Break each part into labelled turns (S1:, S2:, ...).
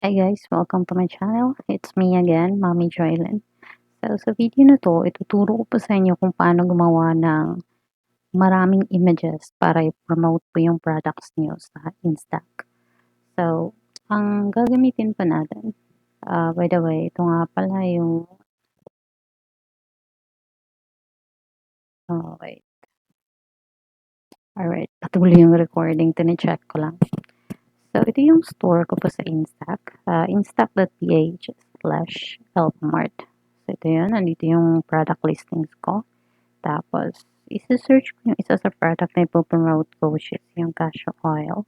S1: Hi guys, welcome to my channel. It's me again, Mommy Joylyn. So sa video na to, ituturo ko po sa inyo kung paano gumawa ng maraming images para i-promote po yung products niyo sa Instac. So, ang gagamitin pa natin, by the way, ito nga pala yung, wait, alright, patuloy yung recording, tine-check ko lang. So, ito yung store ko po sa Instac, instac.ph/elfmart. So, ito yun, nandito yung product listings ko. Tapos, isa-search ko yung isa sa product na ipopromote ko, which is yung cashew oil.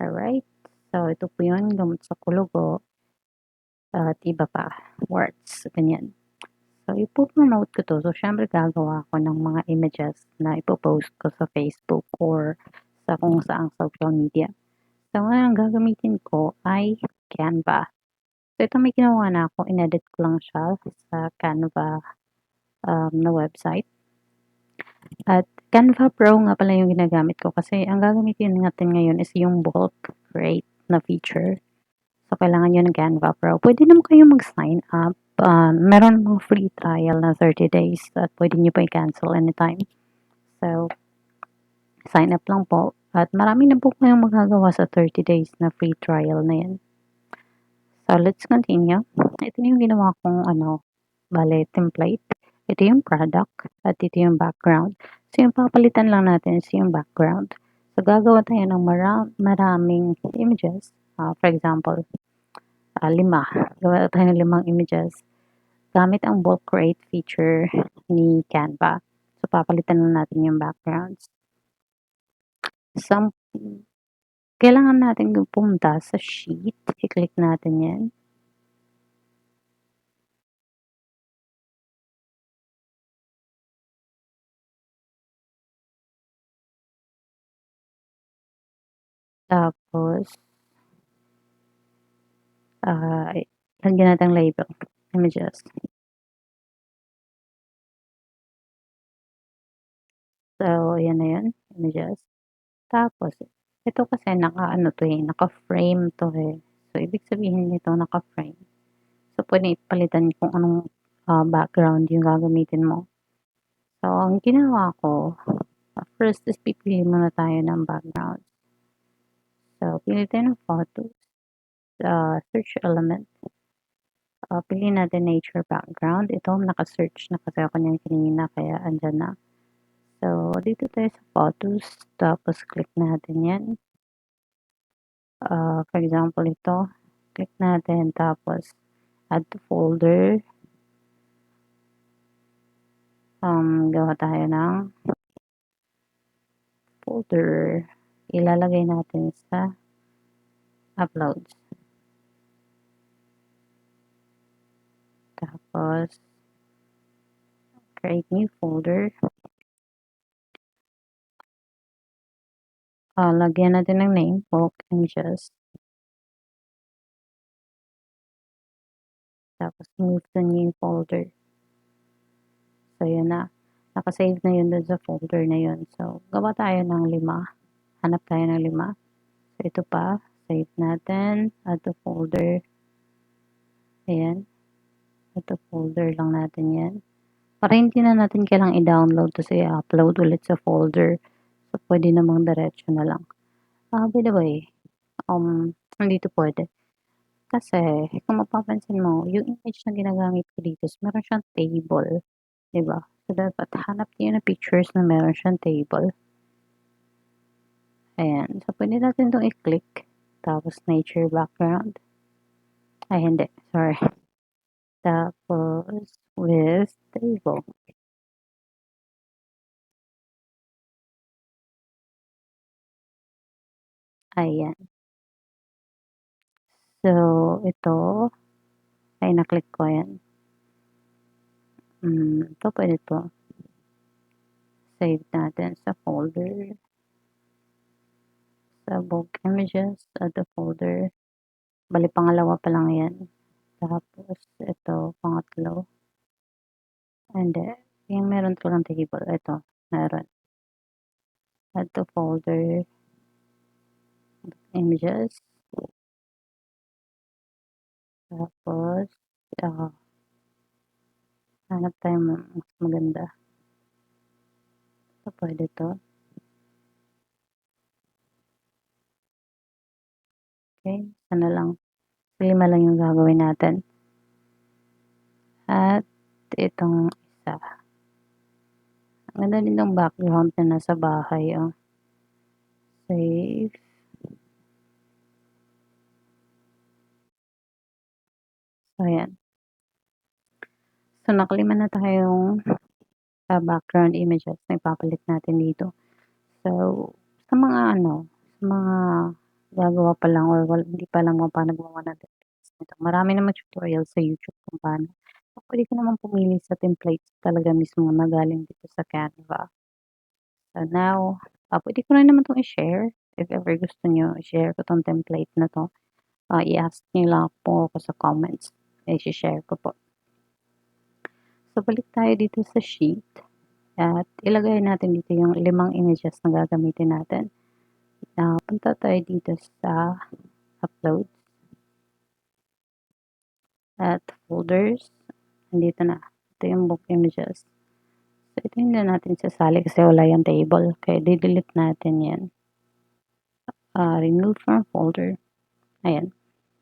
S1: Alright. So, ito po yun, gamot sa kulugo at iba pa, words, ganyan. So, ipopromote ko to. So, syempre gagawa ko ng mga images na ipopost ko sa Facebook or sa kung saang social media. So, ngayon, ang gagamitin ko ay Canva. So, ito may ginawa na ako. Inedit ko lang siya sa Canva na website. At Canva Pro nga pala yung ginagamit ko kasi ang gagamitin natin ngayon is yung bulk create na feature. So, kailangan nyo ng Canva Pro. Pwede naman kayo mag-sign up. Meron mga free trial na 30 days at pwede nyo pa i-cancel anytime. So, sign up lang po. At marami na po kayong magagawa sa 30 days na free trial na yan. So, let's continue. Ito yung ginawa kong template. Ito yung product at ito yung background. So, yung papalitan lang natin is yung background. So, gagawa tayo ng maraming images. For example, 5. Gawa tayo ng 5 images gamit ang bulk create feature ni Canva. So, papalitan lang natin yung backgrounds. Kailangan natin pumunta sa sheet. I-click natin yan. Tapos, lagyan natin label, images. So, ayan na yun, images. Tapos, ito kasi naka-frame to eh. So, ibig sabihin nito naka-frame. So, pwede ipalitan kung anong background yung gagamitin mo. So, ang ginawa ko, first is pipili muna tayo ng background. So, pili tayo ng photos. Search element. Pili natin nature background. Ito, naka-search na kasi ako niyan kanina, kaya andyan na. So, dito tayo sa photos. Tapos, click natin yan. For example, ito. Click natin. Tapos, add to folder. Gawa tayo ng folder. Ilalagay natin sa uploads. Tapos, create new folder. Lagyan natin ng name, bulk images. Tapos, move to new folder. So, yun na. Nakasave na yun dun sa folder na yun. So, gawa tayo ng 5. Hanap tayo ng 5. So, ito pa. Save natin. Add to folder. Ayan. Add to folder lang natin yan. Para hindi na natin kailang i-download to i-upload ulit sa folder. So, pwede namang diretso na lang. By the way, hindi to pwede. Kasi, kung mapapansin mo, yung image na ginagamit ko dito, meron siyang table. Diba? So, dapat hanap niyo na pictures na meron siyang table. Ayan. So, pwede natin itong i-click. Tapos, nature background. Ay, hindi. Sorry. Tapos, with table. Ayan. So, ito, ay na-click ko yan. Ito, pwede ito. Save natin sa folder. Sa bulk images, add the folder. Bali, pangalawa pa lang yan. Tapos, ito, pangatlo. Hindi. Yung meron ko lang table. Ito, meron. Add to folder. images. Tapos, ah, hanap tayo mas maganda. So, pwede to. Okay, sana lang. 5 lang yung gagawin natin. At itong isa. Ang ganda din ng background na nasa bahay. Oh. Save. So, ayan. So, nakalima na tayong background images na ipapalit natin dito. So, sa mga sa mga gagawa pa lang or hindi pa lang paano ng templates nito. Marami naman tutorial sa YouTube kung paano. So, pwede ka naman pumili sa templates talaga mismo na galing dito sa Canva. So, now, pwede ko rin naman itong i-share. If ever gusto nyo, i-share ko itong template na to. I-ask nyo lang po ako sa comments. I-share ko po. So, balik tayo dito sa sheet. At ilagay natin dito yung 5 images na gagamitin natin. Punta tayo dito sa uploads. At folders. Nandito na. Ito yung book images. So, ito hindi natin sasali kasi wala yung table. Kaya di-delete natin yan. Remove from folder. Ayan.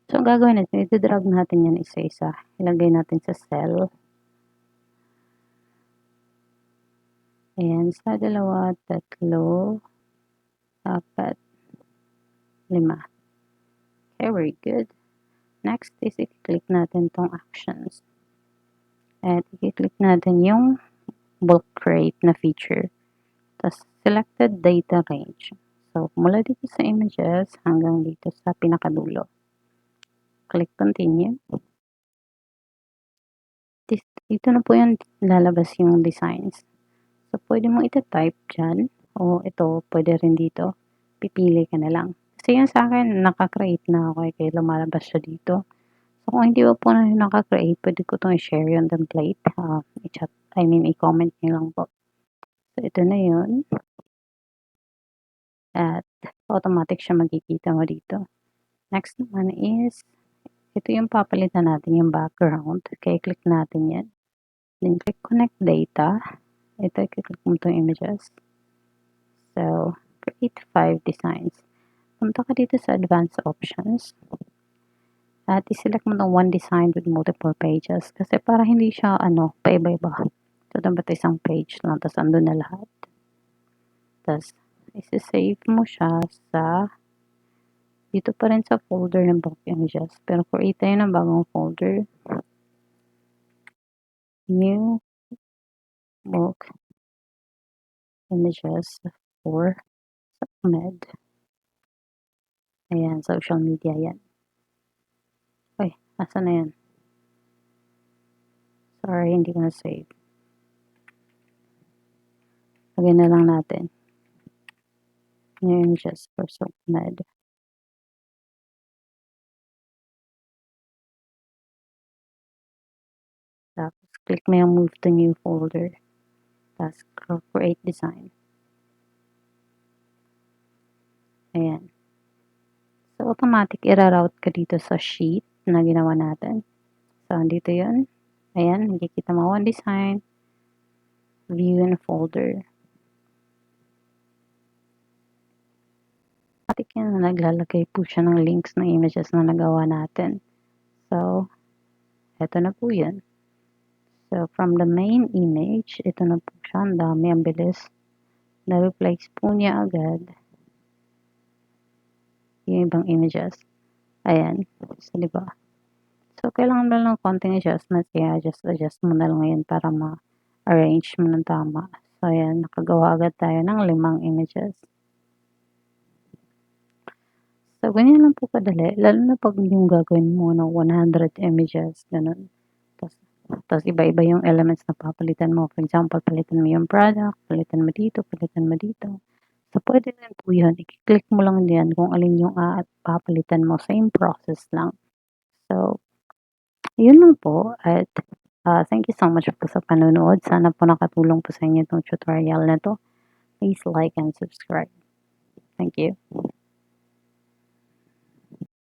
S1: So, ang gagawin natin, iti-drag natin yan isa-isa. Ilagay natin sa cell. Ayan, sa 2, 3, 4, 5. Okay, very good. Next is, i-click natin tong actions. At i-click natin yung bulk create na feature. Tapos, selected data range. So, mula dito sa images hanggang dito sa pinakadulo. Click continue. Dito na po yung lalabas yung designs. So, pwede mo ita-type dyan. O ito, pwede rin dito. Pipili ka na lang. Kasi yan sa akin, nakakreate na ako. Kaya lumalabas siya dito. So, kung hindi po na nakakreate, pwede ko itong i-share yung template. I-chat, i-comment nyo lang po. So, ito na yun. At automatic siya makikita mo dito. Next naman is, ito yung papalitan natin yung background. Kaya click natin yan. Then, click connect data. Ito, i-click mo itong images. So, create 5 designs. Punta ka dito sa advanced options. At i-select mo itong one design with multiple pages. Kasi para hindi siya, paiba-iba. So, dapat isang page lang. Tapos, andun na lahat. Tapos, isi-save mo siya sa dito pa rin sa folder ng book images. Pero create tayo ng bagong folder. New book images for med. Ayan, social media yan. Ay, nasa na yan? Sorry, hindi ko na-save. Lagyan na lang natin. New images for med. Tapos, click mo yung move to new folder. Tapos, create design. Ayan. So, automatic, ira-route ka dito sa sheet na ginawa natin. So, dito yun. Ayan, nakikita mo one design. View and folder. Automatic yan na naglalagay po siya ng links ng images na nagawa natin. So, eto na po yan. So, from the main image, ito na po siya. Ang dami, ang bilis. Na-replace po niya agad yung ibang images. Ayan. So, diba? So, kailangan mo lang ng konting adjustment. Kaya, adjust mo na lang ngayon para ma-arrange mo ng tama. So, ayan. Nakagawa agad tayo ng 5 images. So, ganyan lang po kadali. Lalo na pag yung gagawin mo ng 100 images. Ganun. Tapos iba-iba yung elements na papalitan mo. For example, palitan mo yung product, palitan mo dito, palitan mo dito. So, pwede rin po yun. I-click mo lang diyan kung alin yung papalitan mo. Same process lang. So, yun lang po. At thank you so much po sa panonood. Sana po nakatulong po sa inyo itong tutorial na to. Please like and subscribe. Thank you.